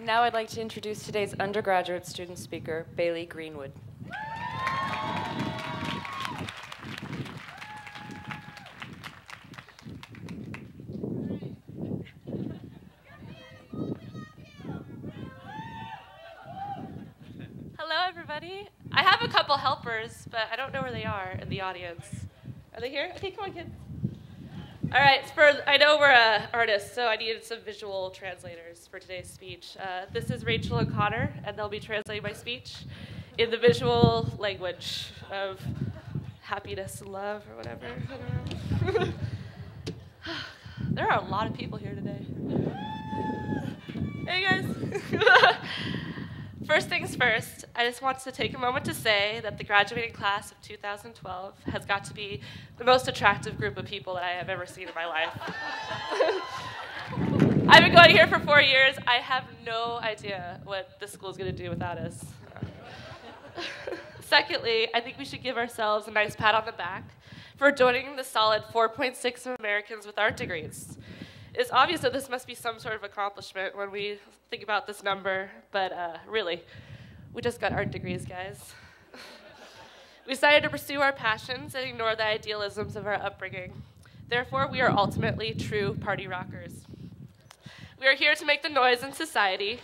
now I'd like to introduce today's undergraduate student speaker, Bailey Greenwood. Hello, everybody. I have a couple helpers, but I don't know where they are in the audience. Are they here? Okay, come on, kids. All right, I know we're artists, so I needed some visual translators for today's speech. This is Rachel and Connor, and they'll be translating my speech in the visual language of happiness and love or whatever. I don't know. There are a lot of people here today. Hey, guys. First things first, I just want to take a moment to say that the graduating class of 2012 has got to be the most attractive group of people that I have ever seen in my life. I've been going here for 4 years. I have no idea what this school is going to do without us. Secondly, I think we should give ourselves a nice pat on the back for joining the solid 4.6 of Americans with art degrees. It's obvious that this must be some sort of accomplishment when we think about this number, but really, we just got art degrees, guys. We decided to pursue our passions and ignore the idealisms of our upbringing. Therefore, we are ultimately true party rockers. We are here to make the noise in society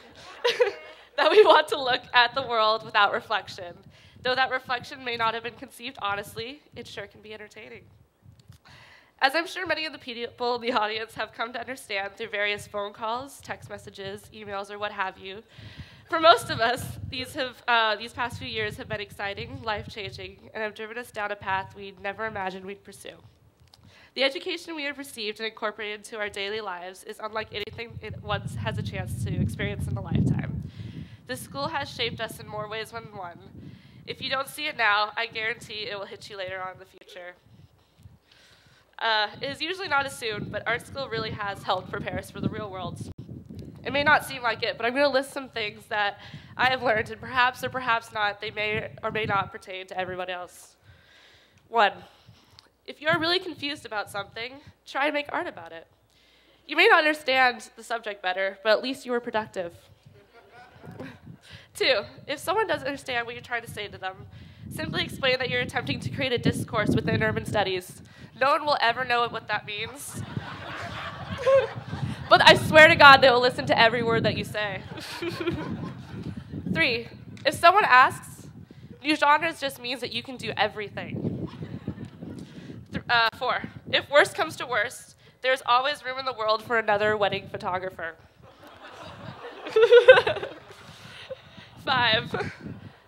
that we want to look at the world without reflection. Though that reflection may not have been conceived honestly, it sure can be entertaining. As I'm sure many of the people in the audience have come to understand through various phone calls, text messages, emails, or what have you, for most of us, these past few years have been exciting, life-changing, and have driven us down a path we never imagined we'd pursue. The education we have received and incorporated into our daily lives is unlike anything one has a chance to experience in a lifetime. This school has shaped us in more ways than one. If you don't see it now, I guarantee it will hit you later on in the future. It is usually not as soon, but art school really has helped prepare us for the real world. It may not seem like it, but I'm going to list some things that I have learned, and perhaps or perhaps not, they may or may not pertain to everyone else. 1, if you are really confused about something, try to make art about it. You may not understand the subject better, but at least you were productive. 2, if someone doesn't understand what you're trying to say to them, simply explain that you're attempting to create a discourse within urban studies. No one will ever know what that means. But I swear to God, they will listen to every word that you say. 3, if someone asks, new genres just means that you can do everything. 4, if worst comes to worst, there's always room in the world for another wedding photographer. 5,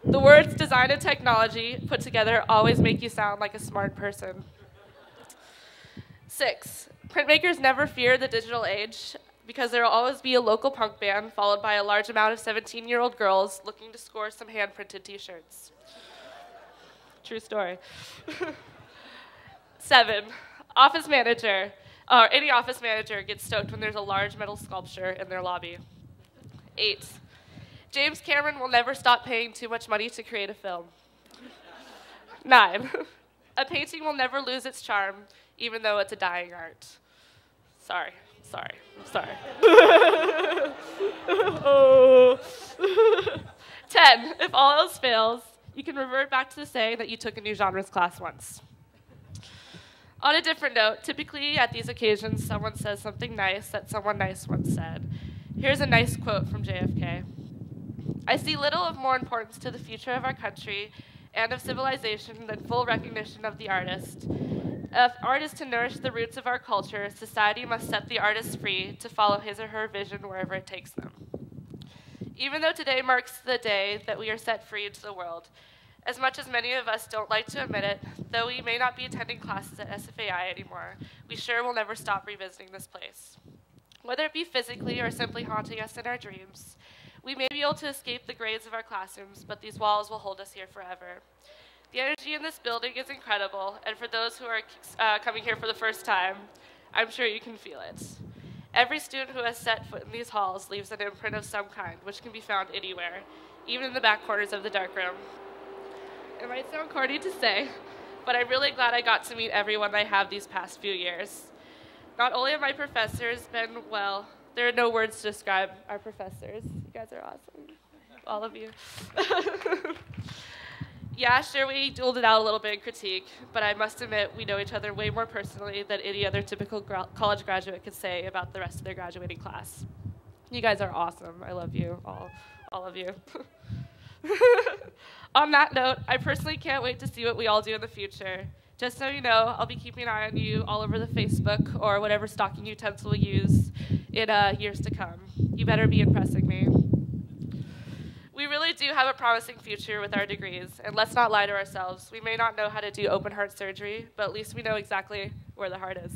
the words design and technology put together always make you sound like a smart person. 6, printmakers never fear the digital age because there will always be a local punk band followed by a large amount of 17-year-old girls looking to score some hand-printed t-shirts. True story. 7, office manager, or any office manager gets stoked when there's a large metal sculpture in their lobby. 8, James Cameron will never stop paying too much money to create a film. 9, a painting will never lose its charm, even though it's a dying art. Sorry. Oh. 10, if all else fails, you can revert back to the saying that you took a new genres class once. On a different note, typically at these occasions, someone says something nice that someone nice once said. Here's a nice quote from JFK. I see little of more importance to the future of our country and of civilization than full recognition of the artist. If art is to nourish the roots of our culture, society must set the artist free to follow his or her vision wherever it takes them. Even though today marks the day that we are set free into the world, as much as many of us don't like to admit it, though we may not be attending classes at SFAI anymore, we sure will never stop revisiting this place. Whether it be physically or simply haunting us in our dreams, we may be able to escape the grades of our classrooms, but these walls will hold us here forever. The energy in this building is incredible, and for those who are coming here for the first time, I'm sure you can feel it. Every student who has set foot in these halls leaves an imprint of some kind, which can be found anywhere, even in the back corners of the darkroom. It might sound corny to say, but I'm really glad I got to meet everyone I have these past few years. Not only have my professors been, well, There are no words to describe our professors. You guys are awesome, all of you. Yeah, sure, we dueled it out a little bit in critique, but I must admit we know each other way more personally than any other typical college graduate could say about the rest of their graduating class. You guys are awesome. I love you, all of you. On that note, I personally can't wait to see what we all do in the future. Just so you know, I'll be keeping an eye on you all over the Facebook or whatever stalking utensil you use in years to come. You better be impressing me. We really do have a promising future with our degrees, and let's not lie to ourselves. We may not know how to do open heart surgery, but at least we know exactly where the heart is.